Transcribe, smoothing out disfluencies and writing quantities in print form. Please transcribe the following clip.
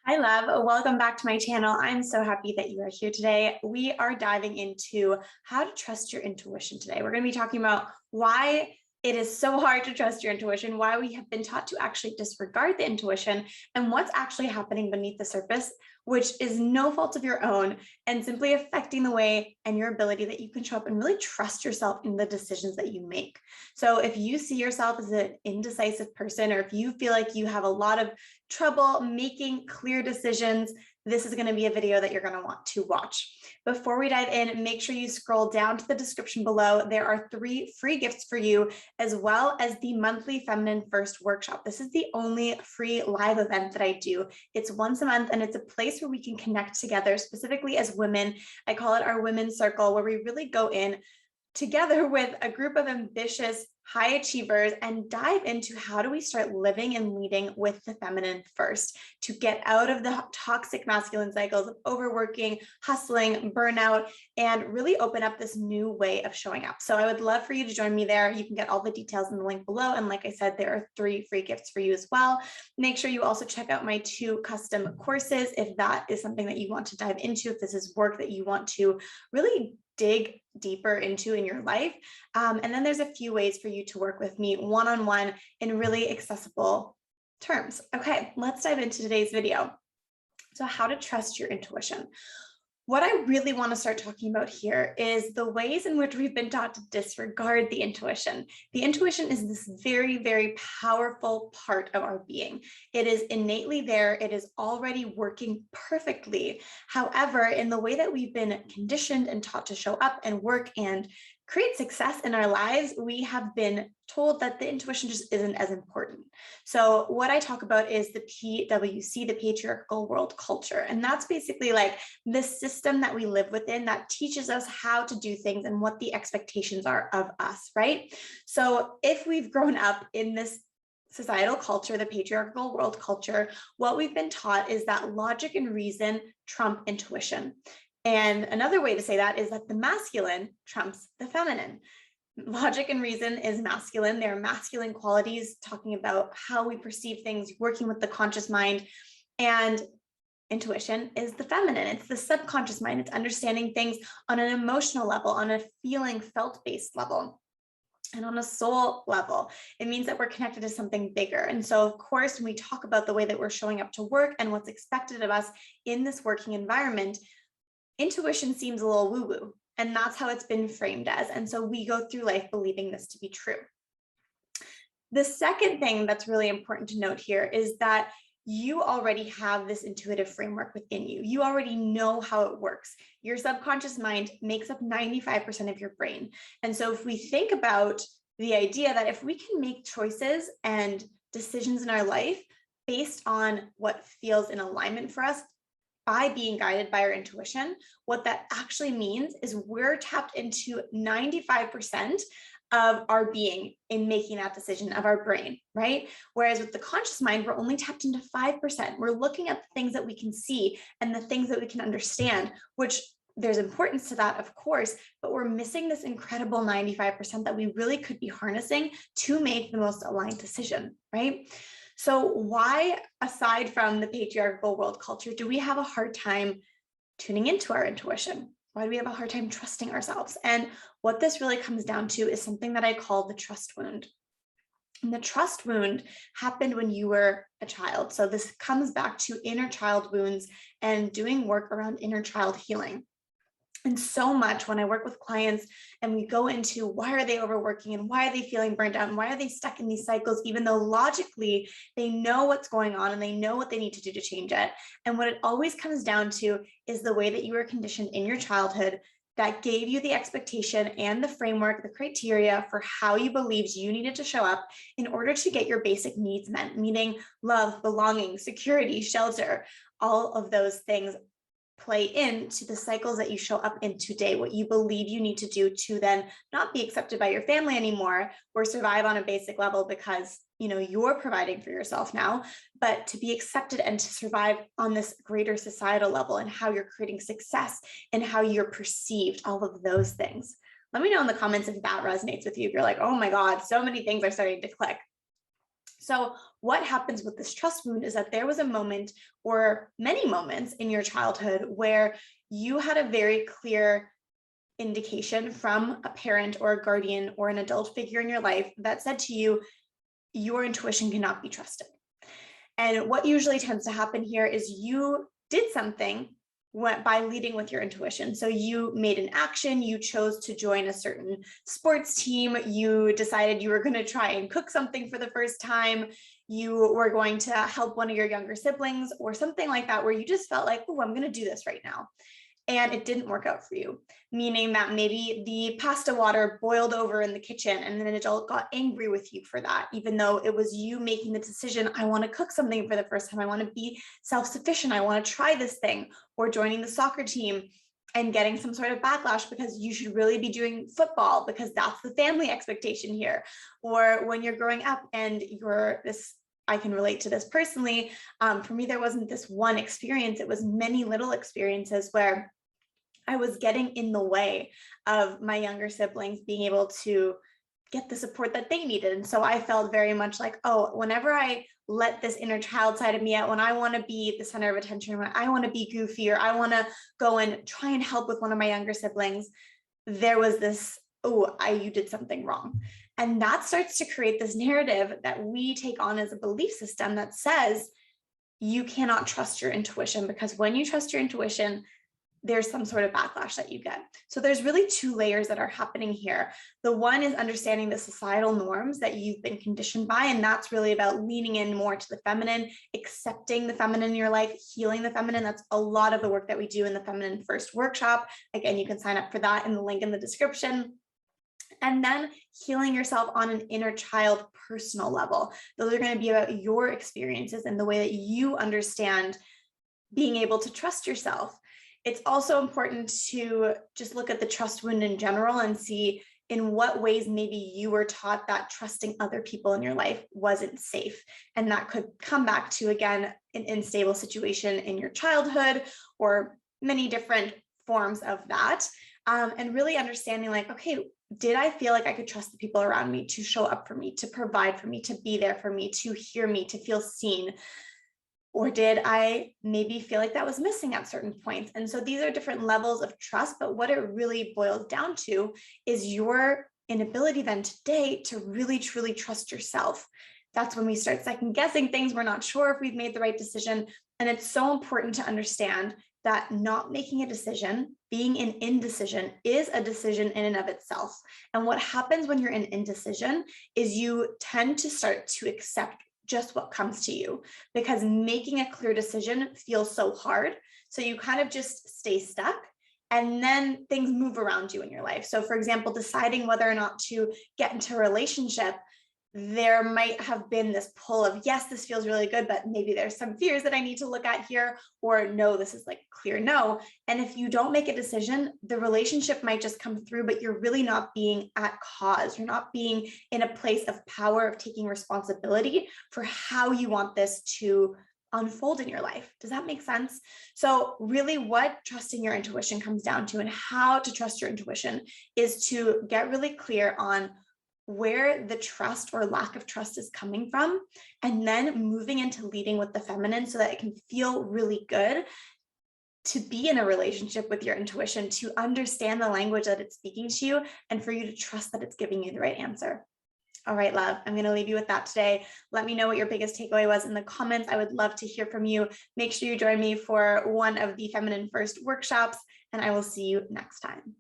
Hi, love. Welcome back to my channel. I'm so happy that you are here today. We are diving into how to trust your intuition today. We're going to be talking about why it is so hard to trust your intuition, why we have been taught to actually disregard the intuition, and what's actually happening beneath the surface, which is no fault of your own and simply affecting the way and your ability that you can show up and really trust yourself in the decisions that you make. So if you see yourself as an indecisive person, or if you feel like you have a lot of trouble making clear decisions, this is going to be a video that you're going to want to watch. Before we dive in, make sure you scroll down to the description below. There are 3 free gifts for you, as well as the monthly Feminine First workshop. This is the only free live event that I do. It's once a month, and it's a place where we can connect together, specifically as women. I call it our women's circle, where we really go in together with a group of ambitious high achievers and dive into how do we start living and leading with the feminine first to get out of the toxic masculine cycles of overworking, hustling, burnout, and really open up this new way of showing up. So I would love for you to join me there. You can get all the details in the link below. And like I said, there are 3 free gifts for you as well. Make sure you also check out my 2 custom courses if that is something that you want to dive into, if this is work that you want to really dig deeper into in your life. And then there's a few ways for you to work with me one-on-one in really accessible terms. Okay, let's dive into today's video. So how to trust your intuition. What I really want to start talking about here is the ways in which we've been taught to disregard the intuition. The intuition is this very, very powerful part of our being. It is innately there. It is already working perfectly. However, in the way that we've been conditioned and taught to show up and work and create success in our lives, we have been told that the intuition just isn't as important. So what I talk about is the PWC, the patriarchal world culture. And that's basically like the system that we live within that teaches us how to do things and what the expectations are of us, right? So if we've grown up in this societal culture, the patriarchal world culture, what we've been taught is that logic and reason trump intuition. And another way to say that is that the masculine trumps the feminine. Logic and reason is masculine. There are masculine qualities talking about how we perceive things, working with the conscious mind. And intuition is the feminine. It's the subconscious mind. It's understanding things on an emotional level, on a feeling, felt-based level, and on a soul level. It means that we're connected to something bigger. And so, of course, when we talk about the way that we're showing up to work and what's expected of us in this working environment, intuition seems a little woo-woo, and that's how it's been framed as. And so we go through life believing this to be true. The second thing that's really important to note here is that you already have this intuitive framework within you. You already know how it works. Your subconscious mind makes up 95% of your brain. And so if we think about the idea that if we can make choices and decisions in our life based on what feels in alignment for us, by being guided by our intuition, what that actually means is we're tapped into 95% of our being in making that decision of our brain, right? Whereas with the conscious mind, we're only tapped into 5%. We're looking at the things that we can see and the things that we can understand, which there's importance to that, of course, but we're missing this incredible 95% that we really could be harnessing to make the most aligned decision, right? So why, aside from the patriarchal world culture, do we have a hard time tuning into our intuition? Why do we have a hard time trusting ourselves? And what this really comes down to is something that I call the trust wound. And the trust wound happened when you were a child. So this comes back to inner child wounds and doing work around inner child healing. And so much when I work with clients and we go into why are they overworking and why are they feeling burnt out and why are they stuck in these cycles, even though logically they know what's going on and they know what they need to do to change it. And what it always comes down to is the way that you were conditioned in your childhood that gave you the expectation and the framework, the criteria for how you believed you needed to show up in order to get your basic needs met, meaning love, belonging, security, shelter, all of those things play into the cycles that you show up in today, what you believe you need to do to then not be accepted by your family anymore or survive on a basic level because you're providing for yourself now, but to be accepted and to survive on this greater societal level and how you're creating success and how you're perceived, all of those things. Let me know in the comments if that resonates with you. If you're like, oh my God, so many things are starting to click. So what happens with this trust wound is that there was a moment or many moments in your childhood where you had a very clear indication from a parent or a guardian or an adult figure in your life that said to you, your intuition cannot be trusted. And what usually tends to happen here is you did something by leading with your intuition. So you made an action, you chose to join a certain sports team, you decided you were going to try and cook something for the first time, you were going to help one of your younger siblings or something like that, where you just felt like, oh, I'm going to do this right now. And it didn't work out for you, meaning that maybe the pasta water boiled over in the kitchen and then an adult got angry with you for that, even though it was you making the decision, I want to cook something for the first time, I want to be self-sufficient, I want to try this thing, or joining the soccer team and getting some sort of backlash because you should really be doing football because that's the family expectation here. Or when you're growing up and you're this, I can relate to this personally. For me, there wasn't this one experience, it was many little experiences where I was getting in the way of my younger siblings being able to get the support that they needed. And so I felt very much like, oh, whenever I let this inner child side of me out, when I want to be the center of attention, when I want to be goofy, or I want to go and try and help with one of my younger siblings, there was this, oh, you did something wrong. And that starts to create this narrative that we take on as a belief system that says you cannot trust your intuition, because when you trust your intuition, there's some sort of backlash that you get. So there's really two layers that are happening here. The one is understanding the societal norms that you've been conditioned by, and that's really about leaning in more to the feminine, accepting the feminine in your life, healing the feminine. That's a lot of the work that we do in the Feminine First workshop. Again, you can sign up for that in the link in the description. And then healing yourself on an inner child personal level. Those are going to be about your experiences and the way that you understand being able to trust yourself. It's also important to just look at the trust wound in general and see in what ways maybe you were taught that trusting other people in your life wasn't safe. And that could come back to, again, an unstable situation in your childhood or many different forms of that. And really understanding like, okay, did I feel like I could trust the people around me to show up for me, to provide for me, to be there for me, to hear me, to feel seen? Or did I maybe feel like that was missing at certain points? And so these are different levels of trust, but what it really boils down to is your inability then today to really, truly trust yourself. That's when we start second guessing things. We're not sure if we've made the right decision. And it's so important to understand that not making a decision, being in indecision, is a decision in and of itself. And what happens when you're in indecision is you tend to start to accept just what comes to you, because making a clear decision feels so hard. So you kind of just stay stuck, and then things move around you in your life. So for example, deciding whether or not to get into a relationship, there might have been this pull of, yes, this feels really good, but maybe there's some fears that I need to look at here, or no, this is like clear no. And if you don't make a decision, the relationship might just come through, but you're really not being at cause. You're not being in a place of power, of taking responsibility for how you want this to unfold in your life. Does that make sense? So really what trusting your intuition comes down to, and how to trust your intuition, is to get really clear on where the trust or lack of trust is coming from, and then moving into leading with the feminine so that it can feel really good to be in a relationship with your intuition, to understand the language that it's speaking to you, and for you to trust that it's giving you the right answer. All right, love, I'm going to leave you with that today. Let me know what your biggest takeaway was in the comments. I would love to hear from you. Make sure you join me for one of the Feminine First workshops, and I will see you next time.